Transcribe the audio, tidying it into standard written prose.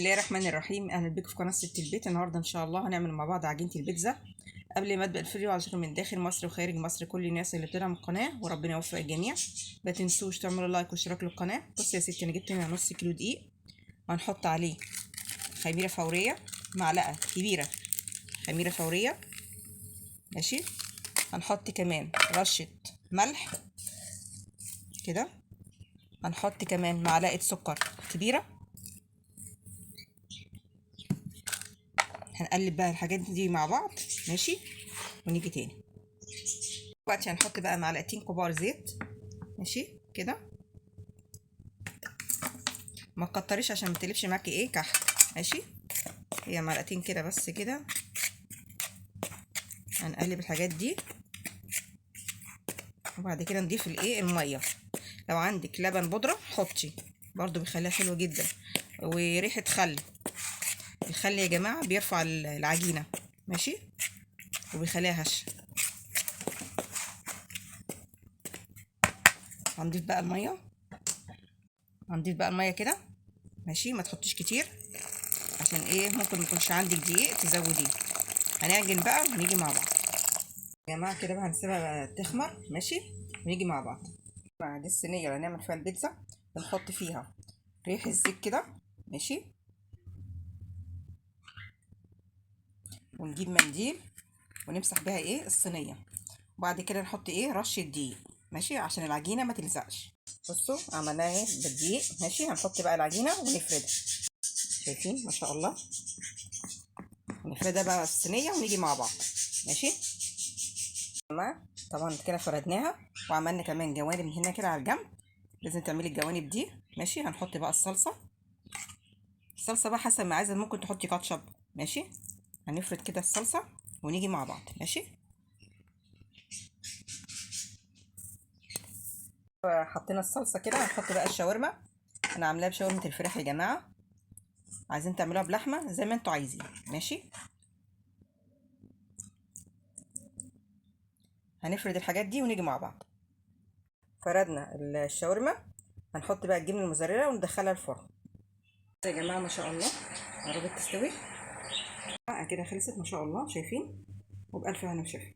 الله الرحمن الرحيم. اهلا بكم في قناه ست البيت. النهارده ان شاء الله هنعمل مع بعض عجينه البيتزا. قبل ما ابدا الفيديو، عايزكم من داخل مصر وخارج مصر كل الناس اللي بتدعم القناه وربنا يوفق الجميع. ما تنسوش تعملوا لايك واشتراك للقناه. بص يا ستي، انا جبت هنا نص كيلو دقيق، هنحط عليه خميره فوريه، معلقه كبيره خميره فوريه، ماشي. هنحط كمان رشه ملح كده، هنحط كمان معلقه سكر كبيره. هنقلب بقى الحاجات دي مع بعض، ماشي، ونيجي تاني. دلوقتي هنحط بقى معلقتين كبار زيت، ماشي كده. ما تكتريش عشان ما تقلبش معاكي ايه كحك، ماشي. هي معلقتين كده بس كده. هنقلب الحاجات دي وبعد كده نضيف الايه الميه. لو عندك لبن بودره حطي، برضو بيخليها حلوه جدا. وريحه خل، الخل يا جماعه بيرفع العجينه، ماشي، وبيخليها هشه. هنضيف بقى الميه، كده، ماشي. ما تحطيش كتير عشان ايه، ممكن ما يكونش عندك دقيق تزوديه. هنعجن بقى ونيجي مع بعض يا جماعه كده بقى. هنسيبها بقى تخمر، ماشي، ونيجي مع بعض. دي الصينيه اللي هنعمل فيها البيتزا، بنحط فيها ريح الزيت كده، ماشي. ونجيب منديل ونمسح بيها ايه الصينيه. وبعد كده نحط ايه رشه دقيق، ماشي، عشان العجينه ما تلزقش. بصوا عملناها ايه بالدقيق، ماشي. هنحط بقى العجينه ونفردها، شايفين ما شاء الله. نفردها بقى في الصينيه ونيجي مع بعض، ماشي. طبعا كده فردناها وعملنا كمان جوانب من هنا كده على الجنب. لازم تعملي الجوانب دي، ماشي. هنحط بقى الصلصه بقى حسب ما عايزه، ممكن تحطي كاتشب، ماشي. هنفرد كده الصلصه ونيجي مع بعض، ماشي. حطينا الصلصه كده، هنحط بقى الشاورما. انا عاملاها بشاورما الفراخ يا جماعه، عايزين تعملوها بلحمه زي ما انتوا عايزين، ماشي. هنفرد الحاجات دي ونيجي مع بعض. فردنا الشاورما، هنحط بقى الجبنه الموزاريلا وندخلها الفرن يا جماعه. ما شاء الله قربت تستوي كده، خلصت ما شاء الله، شايفين؟ وبألف هنا وشفا.